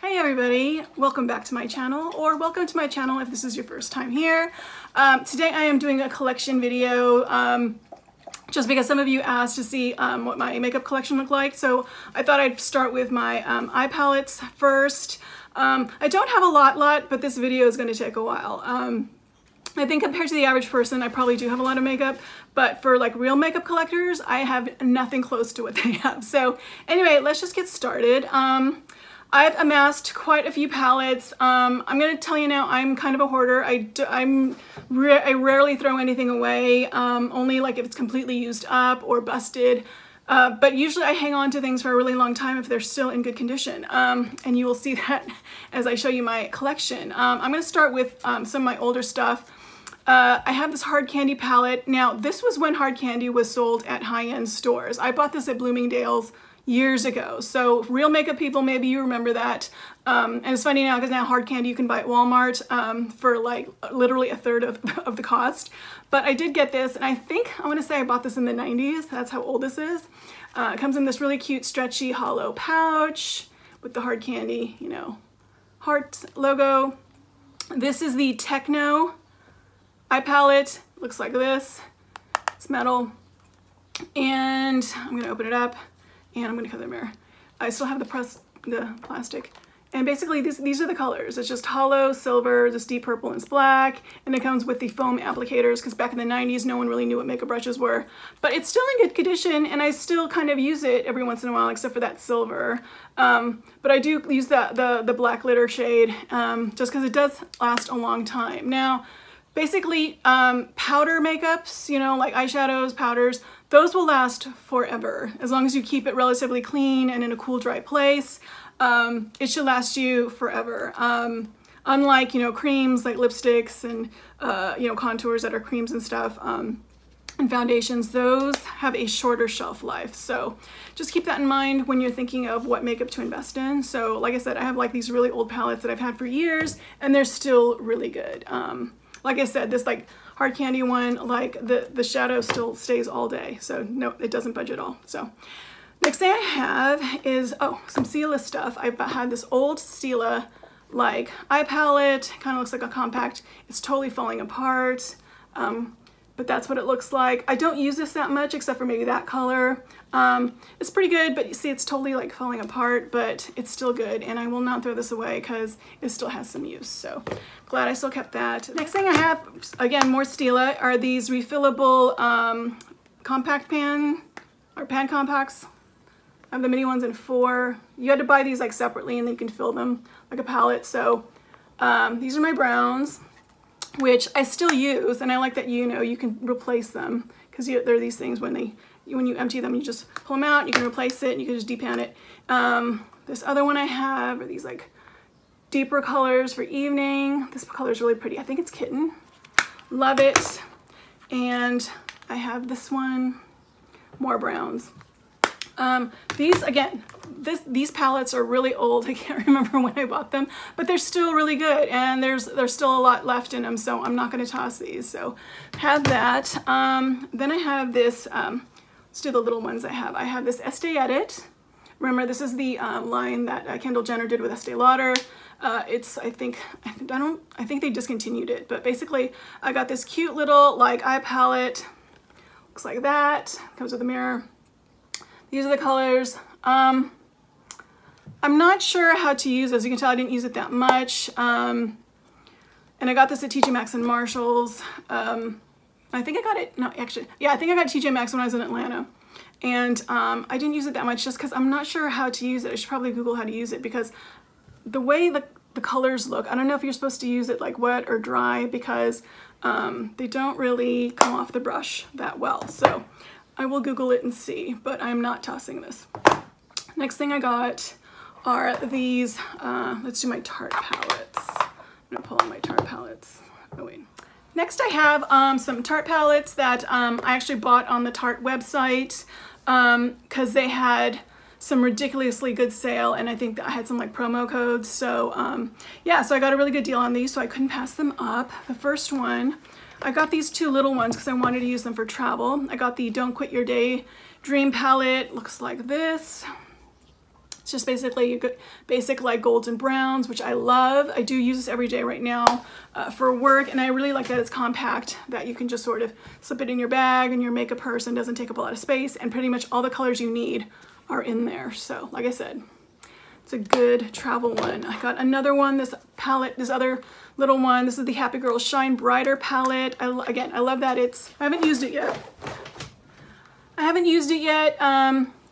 Hey everybody, welcome back to my channel, or welcome to my channel if this is your first time here. Today I am doing a collection video just because some of you asked to see what my makeup collection looked like. So I thought I'd start with my eye palettes first. I don't have a lot, but this video is going to take a while. I think compared to the average person, I probably do have a lot of makeup, but for like real makeup collectors, I have nothing close to what they have. So anyway, let's just get started. I've amassed quite a few palettes. I'm gonna tell you now, I'm kind of a hoarder. I rarely throw anything away, only like if it's completely used up or busted. But usually I hang on to things for a really long time if they're still in good condition. And you will see that as I show you my collection. I'm gonna start with some of my older stuff. I have this hard candy palette. Now, this was when hard candy was sold at high-end stores. I bought this at Bloomingdale's years ago. So real makeup people, maybe you remember that. And it's funny now because now hard candy you can buy at Walmart for like literally a third of the cost. But I did get this, and I want to say I bought this in the 90s. That's how old this is. It comes in this really cute, stretchy, hollow pouch with the hard candy, you know, heart logo. This is the Techno eye palette. It looks like this. It's metal. And I'm going to open it up. And I'm going to cover the mirror. I still have the plastic. And basically these are the colors. It's just hollow, silver, this deep purple, and it's black. And it comes with the foam applicators because back in the 90s, no one really knew what makeup brushes were. But it's still in good condition, and I still kind of use it every once in a while, except for that silver. But I do use the black glitter shade just because it does last a long time. Now, basically, powder makeups, you know, like eyeshadows, powders, those will last forever. As long as you keep it relatively clean and in a cool, dry place, it should last you forever. Unlike, you know, creams like lipsticks and, you know, contours that are creams and stuff, and foundations, those have a shorter shelf life. So just keep that in mind when you're thinking of what makeup to invest in. So like I said, I have like these really old palettes that I've had for years, and they're still really good. Like I said, this like hard candy one, like the shadow still stays all day. So no, it doesn't budge at all. So next thing I have is, some Stila stuff. I've had this old Stila like eye palette, kind of looks like a compact. It's totally falling apart. But that's what it looks like. I don't use this that much except for maybe that color. It's pretty good, but you see it's totally like falling apart, but it's still good, and I will not throw this away because it still has some use. So glad I still kept that. Next thing I have, again, more Stila, are these refillable compact pan compacts. I have the mini ones in 4. You had to buy these like separately, and then you can fill them like a palette. So these are my browns, which I still use, and I like that, you know, you can replace them because there are these things when you empty them, you just pull them out, you can replace it, and you can just depan it. This other one I have are these like deeper colors for evening. This color is really pretty. I think it's Kitten. Love it. And I have this one, more browns. These, again, these palettes are really old. I can't remember when I bought them, but they're still really good, and there's still a lot left in them, so I'm not going to toss these. So have that. Then I have this, let's do the little ones I have. I have this Estee Edit. Remember, this is the line that Kendall Jenner did with Estee Lauder. It's, I think they discontinued it, but basically I got this cute little like eye palette. Looks like that. Comes with a mirror. These are the colors. I'm not sure how to use this. You can tell I didn't use it that much. And I got this at TJ Maxx and Marshall's. I think I got it, no, actually, yeah, I think I got TJ Maxx when I was in Atlanta. And I didn't use it that much just because I'm not sure how to use it. I should probably Google how to use it because the way the colors look, I don't know if you're supposed to use it like wet or dry because they don't really come off the brush that well. So I will Google it and see, but I'm not tossing this. Next thing I got are these, let's do my Tarte palettes. I'm gonna pull out my Tarte palettes. Oh wait. Next I have some Tarte palettes that I actually bought on the Tarte website because they had some ridiculously good sale, and I think that I had some like promo codes. So yeah, so I got a really good deal on these, so I couldn't pass them up. The first one, I got these 2 little ones because I wanted to use them for travel. I got the Don't Quit Your Day Dream palette. Looks like this. It's just basically basic like golds and browns, which I love. I do use this every day right now for work, and I really like that it's compact, that you can just sort of slip it in your bag and your makeup purse and doesn't take up a lot of space, and pretty much all the colors you need are in there. So like I said, it's a good travel one. I got another one, this palette, this other little one. This is the Happy Girl Shine Brighter palette. Again, I love that I haven't used it yet.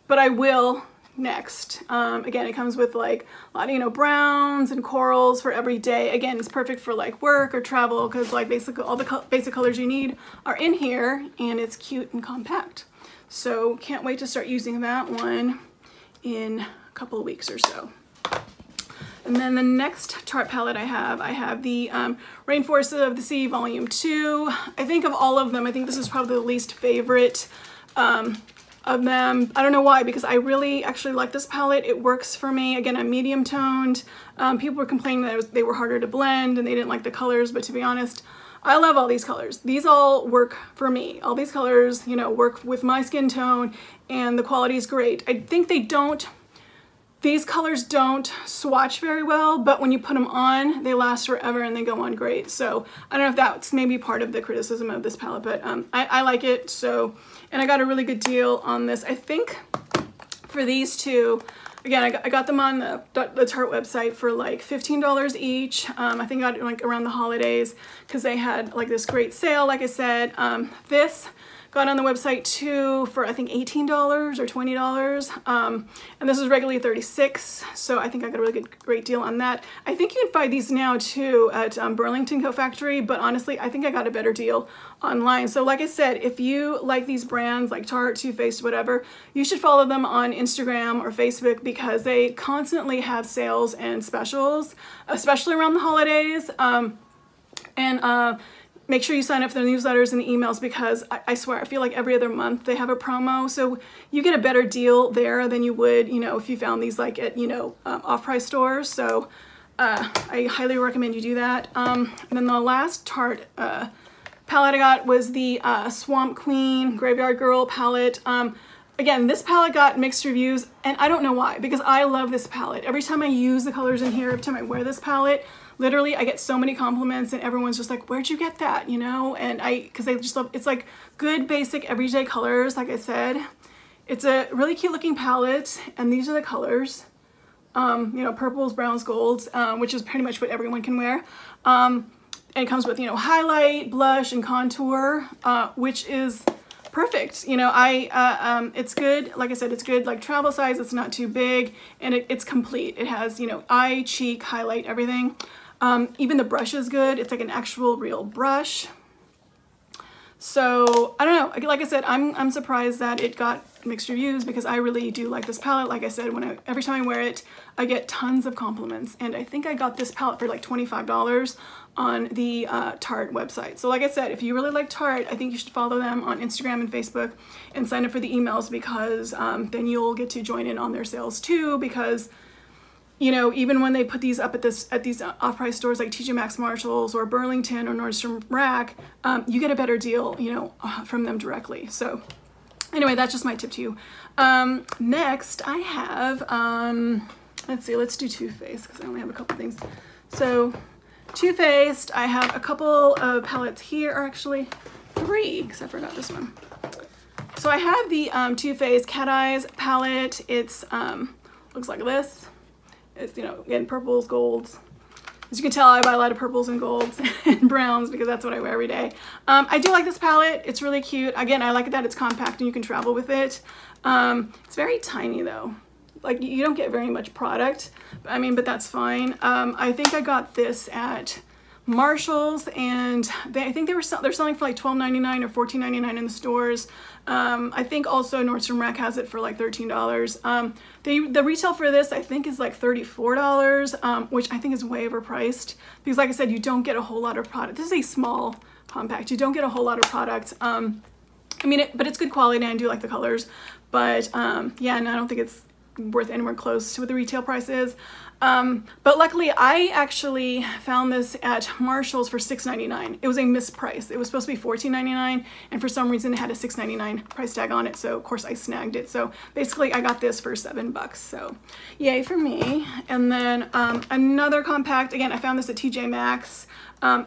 But I will next. Again, it comes with like a lot of, you know, browns and corals for every day. Again, it's perfect for like work or travel, because like basically all the basic colors you need are in here, and it's cute and compact. So can't wait to start using that one in a couple of weeks or so. And then the next Tarte palette I have the Rainforest of the Sea Volume 2. I think of all of them, I think this is probably the least favorite of them. I don't know why, because I really actually like this palette. It works for me. Again, I'm medium toned. People were complaining that they were harder to blend and they didn't like the colors, but to be honest, I love all these colors. These all work for me. All these colors, you know, work with my skin tone, and the quality is great. I think these colors don't swatch very well, but when you put them on, they last forever and they go on great. So I don't know if that's maybe part of the criticism of this palette, but I like it. So, and I got a really good deal on this. I think for these two, again, I got them on the Tarte website for like $15 each. I think I got it like around the holidays, because they had like this great sale, like I said. This got on the website too for I think $18 or $20, and this is regularly $36, so I think I got a really great deal on that. I think you can find these now too at Burlington Coat Factory, but honestly I think I got a better deal online. So like I said, if you like these brands like Tarte, Too Faced, whatever, you should follow them on Instagram or Facebook, because they constantly have sales and specials, especially around the holidays. Make sure you sign up for the newsletters and the emails, because I swear, I feel like every other month they have a promo. So you get a better deal there than you would, you know, if you found these like at, you know, off-price stores. So I highly recommend you do that. And then the last Tarte palette I got was the Swamp Queen Graveyard Girl palette. Again, this palette got mixed reviews, and I don't know why, because I love this palette. Every time I use the colors in here, every time I wear this palette, literally I get so many compliments, and everyone's just like, where'd you get that, you know? And because they just love, it's like good basic everyday colors. Like I said, it's a really cute looking palette, and these are the colors, you know, purples, browns, golds, which is pretty much what everyone can wear. And it comes with, you know, highlight, blush, and contour, which is perfect. You know, it's good. Like I said, it's good like travel size. It's not too big, and it's complete. It has, you know, eye, cheek, highlight, everything. Even the brush is good. It's like an actual real brush. So I don't know. Like I said, I'm surprised that it got mixed reviews, because I really do like this palette. Like I said, every time I wear it, I get tons of compliments, and I think I got this palette for like $25 on the Tarte website. So like I said, if you really like Tarte, I think you should follow them on Instagram and Facebook and sign up for the emails, because then you'll get to join in on their sales too, because you know, even when they put these up at these off-price stores like TJ Maxx, Marshalls, or Burlington or Nordstrom Rack, you get a better deal, you know, from them directly. So anyway, that's just my tip to you. Next I have, let's see, let's do Too Faced, because I only have a couple things. So Too Faced, I have a couple of palettes here, or actually 3, because I forgot this one. So I have the Too Faced Cat Eyes palette. It's looks like this. It's, you know, again, purples, golds. As you can tell, I buy a lot of purples and golds and browns, because that's what I wear every day. I do like this palette. It's really cute. Again, I like that it's compact and you can travel with it. It's very tiny though. Like, you don't get very much product. I mean, but that's fine. I think I got this at Marshalls, and I think they're selling for like $12.99 or $14.99 in the stores. I think also Nordstrom Rack has it for like $13. The retail for this I think is like $34, which I think is way overpriced, because like I said, you don't get a whole lot of product. This is a small compact. You don't get a whole lot of product. I mean, but it's good quality, and I do like the colors. But yeah, and I don't think it's worth anywhere close to what the retail price is. But luckily I actually found this at Marshall's for $6.99. It was a misprice. It was supposed to be $14.99 and for some reason it had a $6.99 price tag on it, so of course I snagged it. So basically I got this for $7, so yay for me. And then another compact, again I found this at TJ Maxx,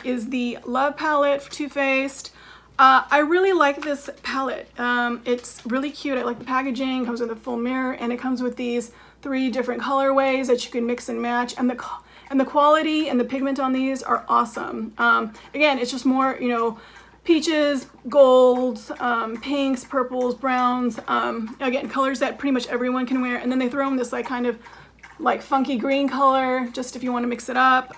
is the Love palette for Too Faced. I really like this palette. It's really cute. I like the packaging. It comes with a full mirror and it comes with these 3 different colorways that you can mix and match, and the quality and the pigment on these are awesome. Again, it's just more, you know, peaches, golds, pinks, purples, browns, again, colors that pretty much everyone can wear, and then they throw in this like kind of like funky green color just if you want to mix it up.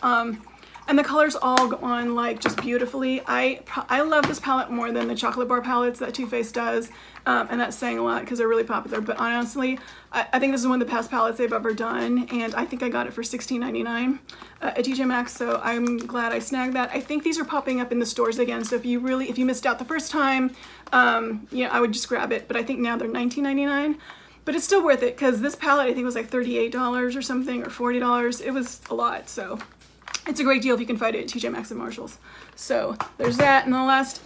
And the colors all go on like just beautifully. I love this palette more than the chocolate bar palettes that Too Faced does, and that's saying a lot because they're really popular. But honestly, I think this is one of the best palettes they've ever done, and I think I got it for $16.99 at TJ Maxx, so I'm glad I snagged that. I think these are popping up in the stores again, so if you missed out the first time, you know, I would just grab it. But I think now they're $19.99. But it's still worth it because this palette I think was like $38 or something, or $40. It was a lot, so it's a great deal if you can find it at TJ Maxx and Marshalls. So there's that. And the last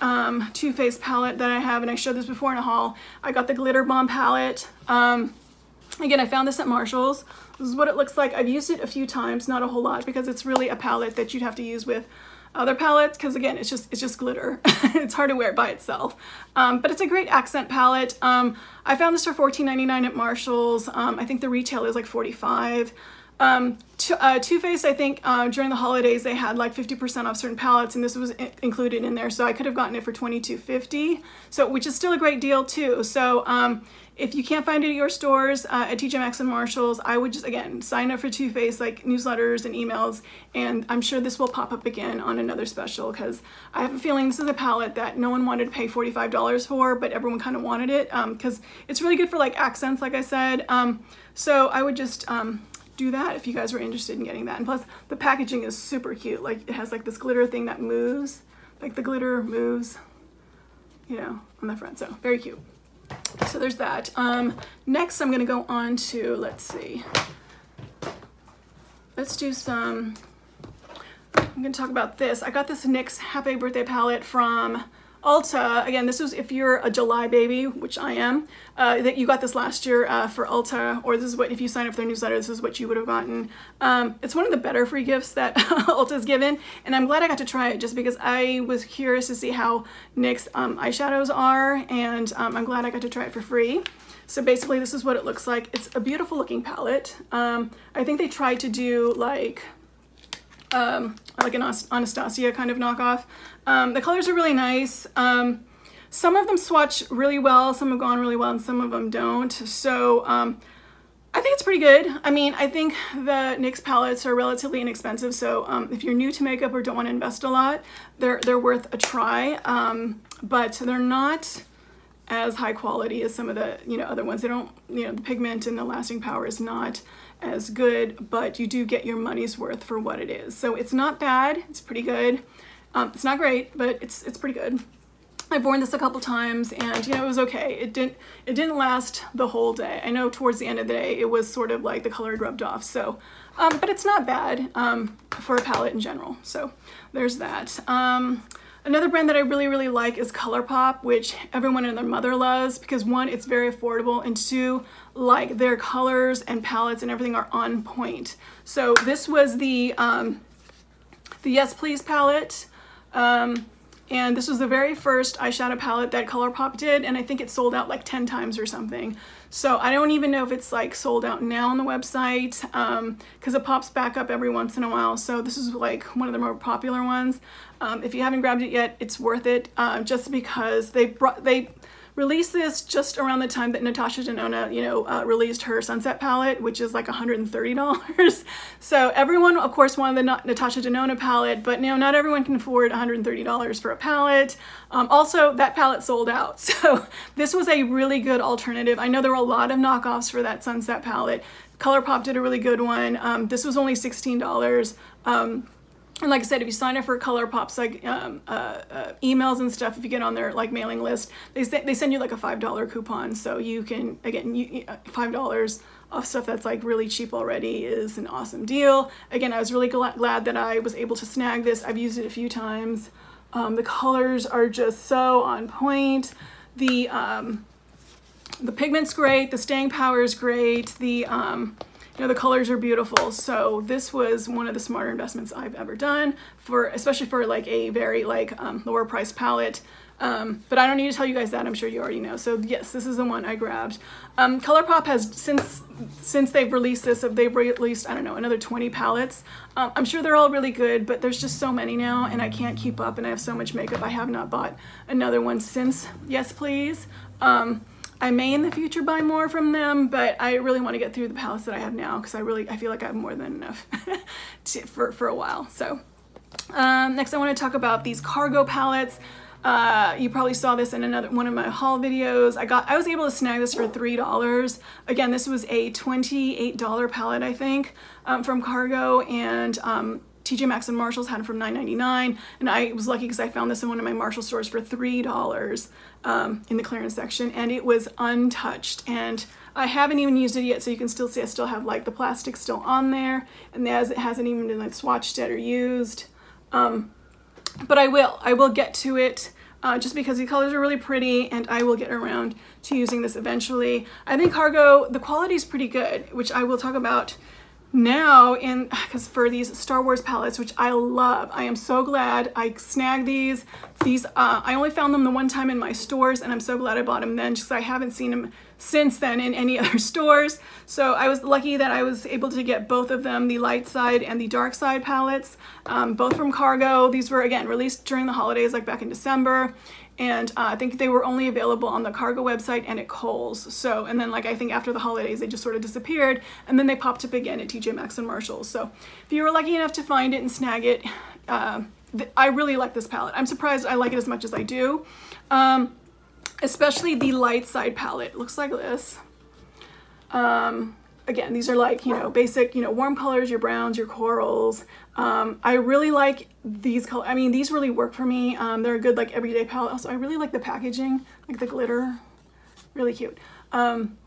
Too Faced palette that I have, and I showed this before in a haul, I got the Glitter Bomb palette. Again, I found this at Marshalls. This is what it looks like. I've used it a few times, not a whole lot, because it's really a palette that you'd have to use with other palettes, because again, it's just glitter. It's hard to wear it by itself. But it's a great accent palette. I found this for $14.99 at Marshalls. I think the retail is like $45. Too Faced, I think during the holidays they had like 50% off certain palettes, and this was included in there, so I could have gotten it for $22.50, so which is still a great deal too. So if you can't find it at your stores at TJ Maxx and Marshalls, I would just again sign up for Too Faced like newsletters and emails, and I'm sure this will pop up again on another special, because I have a feeling this is a palette that no one wanted to pay $45 for, but everyone kind of wanted it because it's really good for like accents, like I said. So I would just do that if you guys were interested in getting that. And plus the packaging is super cute. Like it has like this glitter thing that moves, like the glitter moves, you know, on the front. So very cute. So there's that. Next I'm gonna go on to, let's see, let's do some, I'm gonna talk about this. I got this NYX Happy Birthday palette from Ulta. Again, this was if you're a July baby, which I am, that you got this last year for Ulta, or this is what, if you sign up for their newsletter, this is what you would have gotten. It's one of the better free gifts that Ulta's given, and I'm glad I got to try it just because I was curious to see how NYX eyeshadows are, and I'm glad I got to try it for free. So basically this is what it looks like. It's a beautiful looking palette. I think they tried to do like an Anastasia kind of knockoff. The colors are really nice. Some of them swatch really well, some have gone really well, and some of them don't. So I think it's pretty good. I mean, I think the NYX palettes are relatively inexpensive, so if you're new to makeup or don't want to invest a lot, they're worth a try. But they're not as high quality as some of the other ones. They don't, the pigment and the lasting power is not as good, but you do get your money's worth for what it is. So it's not bad, it's pretty good. It's not great, but it's pretty good. I've worn this a couple times, and it was okay. It didn't last the whole day. I know towards the end of the day it was sort of like the color had rubbed off. So, but it's not bad for a palette in general. So there's that. Another brand that I really like is ColourPop, which everyone and their mother loves because one, it's very affordable, and two, like their colors and palettes and everything are on point. So this was the Yes Please palette. And this was the very first eyeshadow palette that ColourPop did, and I think it sold out like 10 times or something. So I don't even know if it's like sold out now on the website, because it pops back up every once in a while. So this is like one of the more popular ones. If you haven't grabbed it yet, it's worth it, just because they released this just around the time that Natasha Denona, released her Sunset palette, which is like $130. So everyone, of course, wanted the Natasha Denona palette, but not everyone can afford $130 for a palette. Also, that palette sold out. So this was a really good alternative. I know there were a lot of knockoffs for that Sunset palette. ColourPop did a really good one. This was only $16. And like I said, if you sign up for ColourPop's like emails and stuff, if you get on their like mailing list, they send you like a $5 coupon, so you can, again, $5 off stuff that's like really cheap already is an awesome deal. Again, I was really glad that I was able to snag this. I've used it a few times. The colors are just so on point. The pigment's great. The staying power is great. The you know, the colors are beautiful. So this was one of the smarter investments I've ever done, especially for like a very like lower price palette. But I don't need to tell you guys that, I'm sure you already know. So yes, this is the one I grabbed. ColourPop has, since they've released this, they've released, I don't know, another 20 palettes. I'm sure they're all really good, but there's just so many now and I can't keep up and I have so much makeup. I have not bought another one since Yes Please. I may in the future buy more from them, but I really want to get through the palettes that I have now because I feel like I have more than enough for a while. So next I want to talk about these cargo palettes. You probably saw this in one of my haul videos. I was able to snag this for $3. Again, this was a $28 palette, I think, from Cargo, and TJ Maxx and Marshalls had it from $9.99, and I was lucky because I found this in one of my Marshall stores for $3 in the clearance section, and it was untouched, and I haven't even used it yet, so you can still see I still have like the plastic still on there, and it hasn't even been like swatched yet or used. But I will get to it just because the colors are really pretty, and I will get around to using this eventually. I think Cargo, the quality is pretty good, which I will talk about now, because for these Star Wars palettes, which I love, I am so glad I snagged these. I only found them the one time in my stores, and I'm so glad I bought them then, just because I haven't seen them since then in any other stores. So I was lucky that I was able to get both of them, the light side and the dark side palettes, both from Cargo. These were, again, released during the holidays, like back in December. And I think they were only available on the Cargo website and at Kohl's. So, and then like I think after the holidays, they just sort of disappeared, and then they popped up again at TJ Maxx and Marshalls. So if you were lucky enough to find it and snag it, I really like this palette. I'm surprised I like it as much as I do. Especially the light side palette. It looks like this. Again, these are like, you know, basic, you know, warm colors, your browns, your corals. I really like these colors. I mean, these really work for me. They're a good like everyday palette. Also, I really like the packaging, like the glitter, really cute. I'm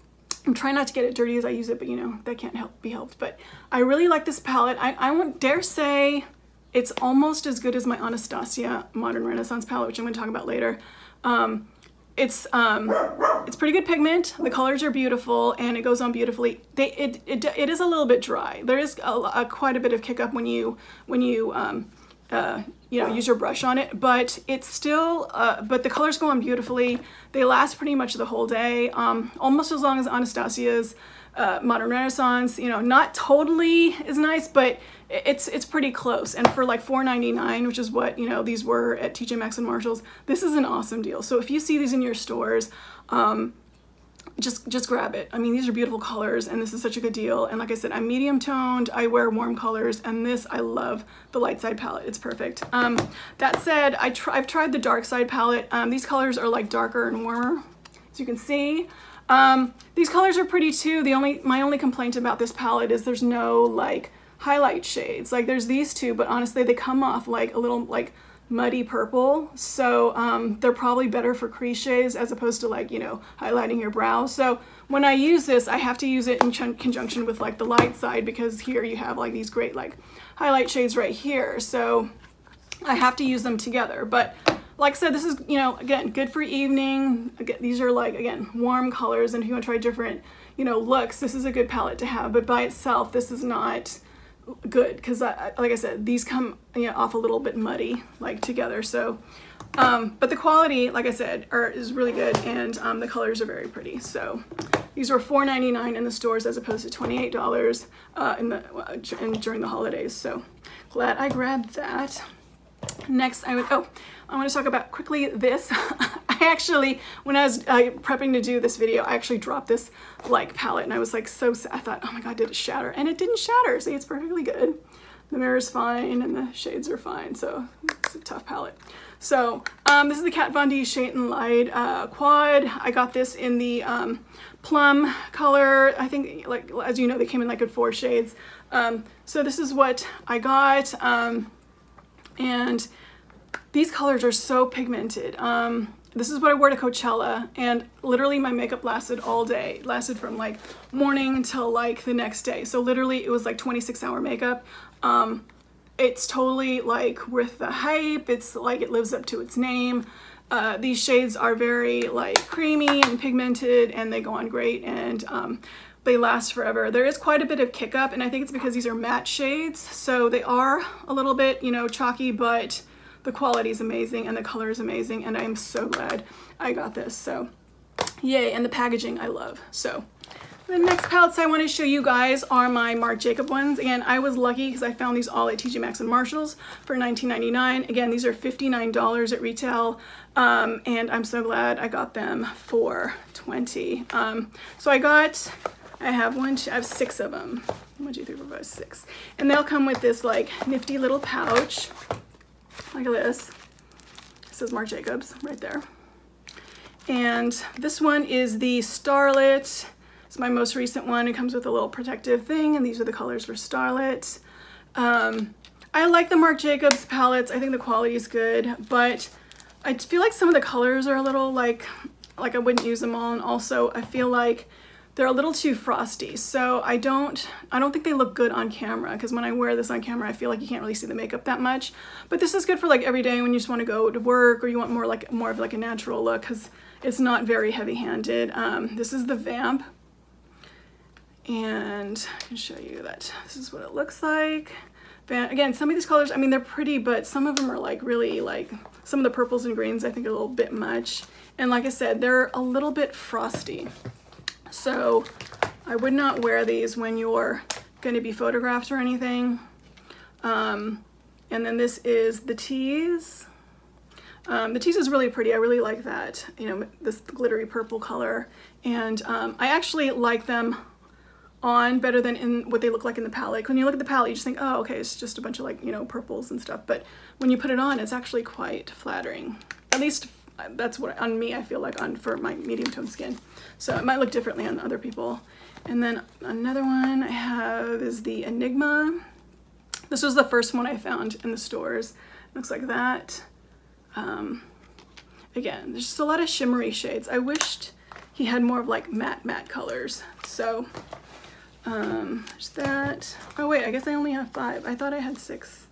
trying not to get it dirty as I use it, but you know, that can't be helped. But I really like this palette. I won't dare say it's almost as good as my Anastasia Modern Renaissance palette, which I'm going to talk about later. It's pretty good pigment. The colors are beautiful, and it goes on beautifully. It is a little bit dry. There is quite a bit of kick up when you you know, use your brush on it, but it's still but the colors go on beautifully. They last pretty much the whole day, almost as long as Anastasia's Modern Renaissance. You know, not totally as nice, but it's pretty close. And for like $4.99, which is what, you know, these were at TJ Maxx and Marshalls, this is an awesome deal. So if you see these in your stores, just grab it. I mean, these are beautiful colors, and this is such a good deal. And like I said, I'm medium toned, I wear warm colors, and this, I love the light side palette. It's perfect. That said, I've tried the dark side palette. These colors are like darker and warmer, as you can see. These colors are pretty too. My only complaint about this palette is there's no like highlight shades. Like there's these two, but honestly they come off like a little like muddy purple. So they're probably better for crease shades as opposed to like, you know, highlighting your brows. So when I use this, I have to use it in conjunction with like the light side, because here you have like these great like highlight shades right here. So I have to use them together. But like I said, this is, you know, again, good for evening. Again, these are like, again, warm colors, and if you want to try different, you know, looks, this is a good palette to have. But by itself, this is not good, because like I said, these come, you know, off a little bit muddy like together. So but the quality, like I said, is really good, and the colors are very pretty. So these were $4.99 in the stores as opposed to $28 during the holidays. So glad I grabbed that. Next, I want to talk about quickly this. I actually, when I was prepping to do this video, I actually dropped this like palette, and I was like so sad. I thought, oh my god, did it shatter? And it didn't shatter. See, it's perfectly good. The mirror's fine, and the shades are fine, so it's a tough palette. So this is the Kat Von D Shade and Light Quad. I got this in the plum color. I think, like, as you know, they came in like in 4 shades. So this is what I got. And these colors are so pigmented. this is what I wore to Coachella, and literally my makeup lasted all day. It lasted from like morning till like the next day. So literally it was like 26-hour makeup. It's totally like worth the hype. It's like it lives up to its name. These shades are very like creamy and pigmented, and they go on great, and they last forever. There is quite a bit of kick up, and I think it's because these are matte shades, so they are a little bit, you know, chalky, but the quality is amazing and the color is amazing, and I'm so glad I got this. So yay, and the packaging I love. So the next palettes I want to show you guys are my Marc Jacobs ones. Again, I was lucky because I found these all at TJ Maxx and Marshalls for $19.99. Again, these are $59 at retail, and I'm so glad I got them for $20. So I have 6 of them. 1, 2, 3, 4, 5, 6. And they'll come with this like nifty little pouch, like this. It says Marc Jacobs right there. And this one is the Starlet. It's my most recent one. It comes with a little protective thing, and these are the colors for Starlet. I like the Marc Jacobs palettes. I think the quality is good, but I feel like some of the colors are a little like I wouldn't use them all, and also I feel like they're a little too frosty. So I don't think they look good on camera, because when I wear this on camera, I feel like you can't really see the makeup that much. But this is good for like every day when you just want to go to work, or you want more of like a natural look, because it's not very heavy-handed. This is the Vamp. And I can show you that this is what it looks like. Again, some of these colors, I mean, they're pretty, but some of them are like really like, some of the purples and greens I think are a little bit much. And like I said, they're a little bit frosty. So I would not wear these when you're going to be photographed or anything. And then this is the Tease. The Tease is really pretty. I really like that, you know, this glittery purple color. And I actually like them on better than in what they look like in the palette. When you look at the palette, you just think, oh, okay, it's just a bunch of like, you know, purples and stuff. But when you put it on, it's actually quite flattering. At least that's what on me I feel like for my medium tone skin. So it might look differently on other people. And then another one I have is the Enigma. This was the first one I found in the stores. It looks like that. Again, there's just a lot of shimmery shades. I wished he had more of like matte colors. So there's that. Oh wait, I guess I only have 5. I thought I had 6.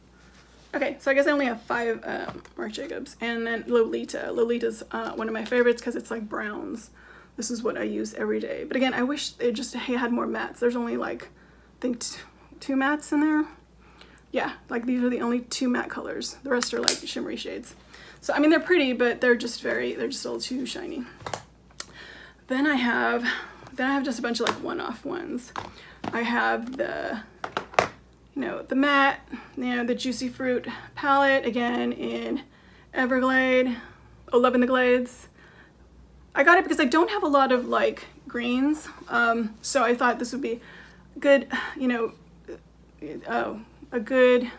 Okay, so I guess I only have 5 Marc Jacobs. And then Lolita. Lolita's one of my favorites because it's like browns. This is what I use every day. But again, I wish it just had more mattes. There's only like, I think 2 mattes in there. Yeah, like these are the only 2 matte colors. The rest are like shimmery shades. So I mean, they're pretty, but they're just a little too shiny. Then I have just a bunch of like one-off ones. I have the, you know, the matte, you know, the Juicy Fruit palette, again in Everglade. Oh, Love in the Glades. I got it because I don't have a lot of like greens, so I thought this would be good, you know, a good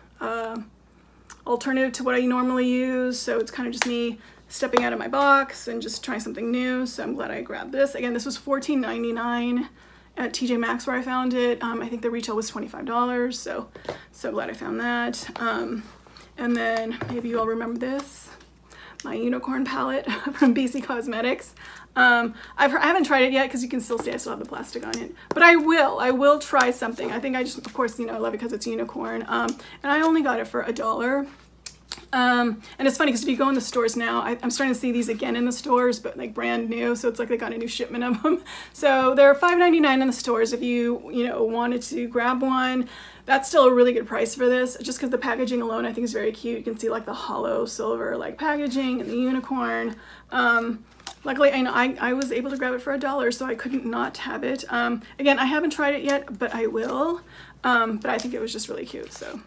alternative to what I normally use. So it's kind of just me stepping out of my box and just trying something new. So I'm glad I grabbed this. Again, this was $14.99 at TJ Maxx where I found it. I think the retail was $25, so glad I found that. And then maybe you all remember this, my unicorn palette from BC Cosmetics. I haven't tried it yet because you can still see I still have the plastic on it, but I will try something. I think I just, of course, you know, I love it because it's unicorn. And I only got it for $1. And it's funny because if you go in the stores now, I'm starting to see these again in the stores, but like brand new. So it's like they got a new shipment of them. So they're $5.99 in the stores. If you know, wanted to grab one, that's still a really good price for this, just because the packaging alone I think is very cute. You can see like the hollow silver like packaging and the unicorn. Luckily, I was able to grab it for $1, so I couldn't not have it. Again, I haven't tried it yet, but I will. But I think it was just really cute, so.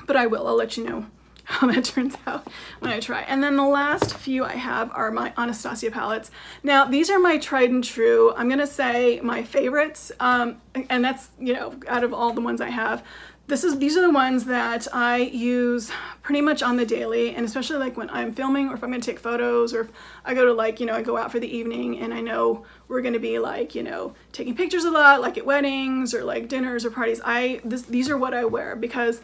But I'll let you know how that turns out when I try. And then the last few I have are my Anastasia palettes. Now, these are my tried and true, I'm gonna say my favorites, and that's, you know, out of all the ones I have, these are the ones that I use pretty much on the daily, and especially like when I'm filming or if I'm gonna take photos, or if I go to like, you know, I go out for the evening and I know we're gonna be like, you know, taking pictures a lot, like at weddings or like dinners or parties. These are what I wear because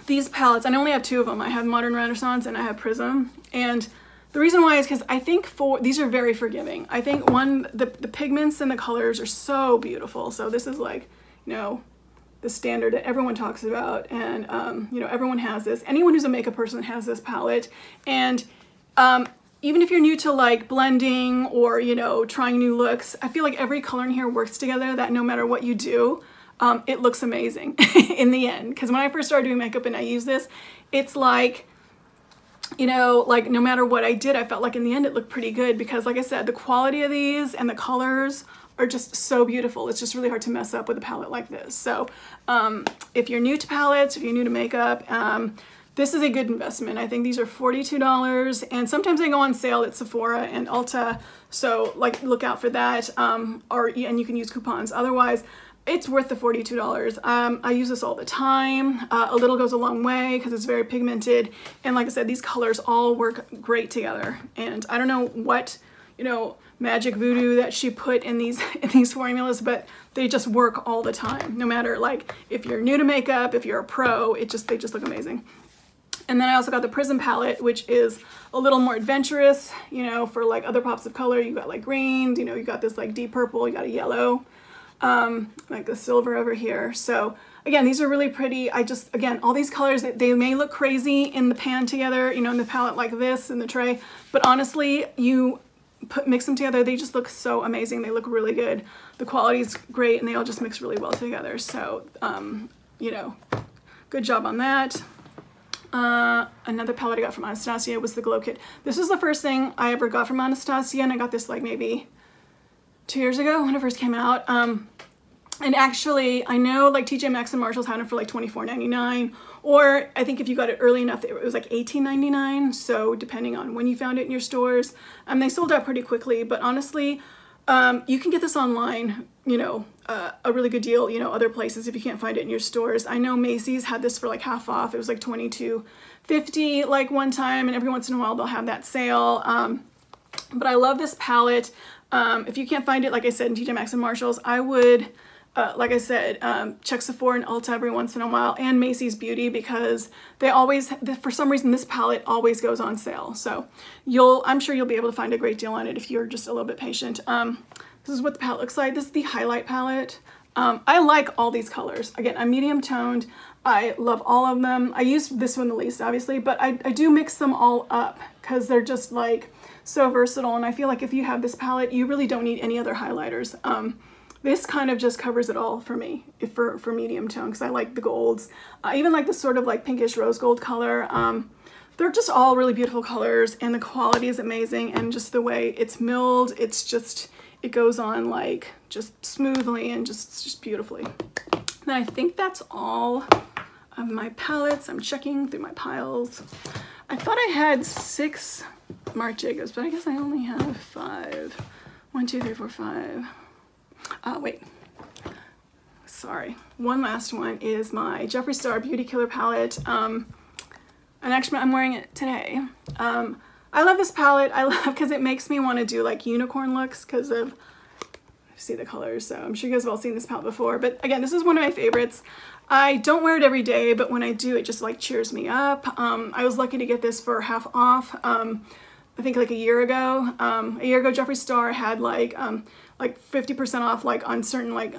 these palettes, I only have 2 of them. I have Modern Renaissance and I have Prism, and The reason why is because I think these are very forgiving. I think the pigments and the colors are so beautiful. So this is like, you know, the standard that everyone talks about, and you know, everyone has this. Anyone who's a makeup person has this palette, and even if you're new to like blending or, you know, trying new looks, I feel like every color in here works together, that no matter what you do, it looks amazing in the end. Because when I first started doing makeup and I use this, it's like, you know, like no matter what I did, I felt like in the end it looked pretty good, because like I said, the quality of these and the colors are just so beautiful. It's just really hard to mess up with a palette like this. So if you're new to palettes, if you're new to makeup, this is a good investment. I think these are $42, and sometimes they go on sale at Sephora and Ulta, so like look out for that, and you can use coupons. Otherwise, it's worth the $42. I use this all the time. A little goes a long way because it's very pigmented, and like I said, these colors all work great together. And I don't know what, you know, magic voodoo that she put in these formulas, but they just work all the time. No matter like if you're new to makeup, if you're a pro, they just look amazing. And then I also got the Prism palette, which is a little more adventurous, you know, for like other pops of color. You got like greens, you know, you got this like deep purple, you got a yellow, like the silver over here. So again, these are really pretty. Again, all these colors, they may look crazy in the pan together, you know, in the palette like this in the tray, but honestly, you mix them together, they just look so amazing. They look really good. The quality is great, and they all just mix really well together. So, you know, good job on that. Another palette I got from Anastasia was the Glow Kit. This was the first thing I ever got from Anastasia, and I got this like maybe 2 years ago when it first came out. And actually, I know like TJ Maxx and Marshalls had it for like $24.99, or I think if you got it early enough, it was like $18.99. So depending on when you found it in your stores, they sold out pretty quickly. But honestly, you can get this online, you know, a really good deal, you know, other places if you can't find it in your stores. I know Macy's had this for like half off. It was like $22.50 like one time, and every once in a while they'll have that sale. But I love this palette. If you can't find it, like I said, in TJ Maxx and Marshalls, I would, like I said, check Sephora and Ulta every once in a while, and Macy's Beauty, because they always, for some reason, this palette always goes on sale. So I'm sure you'll be able to find a great deal on it if you're just a little bit patient. This is what the palette looks like. This is the highlight palette. I like all these colors. Again, I'm medium toned. I love all of them. I use this one the least, obviously, but I do mix them all up because they're just like so versatile. And I feel like if you have this palette, you really don't need any other highlighters. This kind of just covers it all for me, for medium tone, because I like the golds. I even like this sort of like pinkish rose gold color. They're just all really beautiful colors, and the quality is amazing, and just the way it's milled, it's just, it goes on like just smoothly and just beautifully. And I think that's all of my palettes. I'm checking through my piles. I thought I had 6 Marc Jacobs, but I guess I only have 5. 1, 2, 3, 4, 5. Wait, sorry. One last one is my Jeffree Star Beauty Killer palette. And actually I'm wearing it today. I love this palette. I love because it makes me want to do like unicorn looks because of, see the colors. So I'm sure you guys have all seen this palette before, but again, this is one of my favorites. I don't wear it every day, but when I do, it just like cheers me up. I was lucky to get this for half off. I think like a year ago. Jeffree Star had like 50% off like on certain like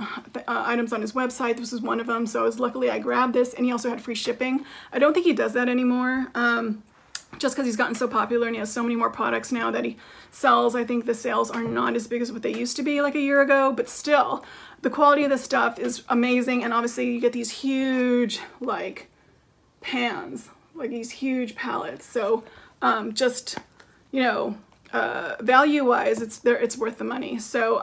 items on his website. This was one of them, so luckily I grabbed this, and he also had free shipping. I don't think he does that anymore, just because he's gotten so popular and he has so many more products now that he sells. I think the sales are not as big as what they used to be like a year ago, but still, the quality of the stuff is amazing, and obviously you get these huge like pans, like these huge palettes. So just, you know, value-wise, it's worth the money. So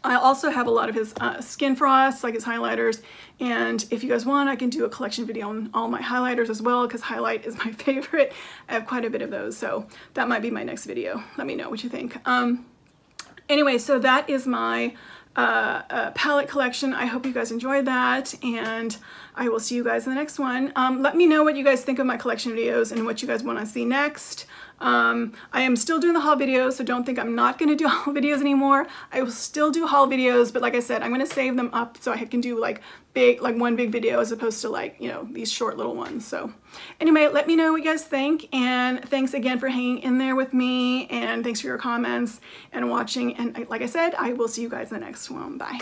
I also have a lot of his skin frosts, like his highlighters, and if you guys want, I can do a collection video on all my highlighters as well, because highlight is my favorite. I have quite a bit of those, so that might be my next video. Let me know what you think. Anyway, so that is my palette collection. I hope you guys enjoyed that, and I will see you guys in the next one. Let me know what you guys think of my collection videos and what you guys want to see next. I am still doing the haul videos, so don't think I'm not going to do haul videos anymore. I will still do haul videos, but like I said, I'm going to save them up so I can do like one big video as opposed to like, you know, these short little ones. So anyway, let me know what you guys think, and thanks again for hanging in there with me, and thanks for your comments and watching. And like I said, I will see you guys in the next one. Bye.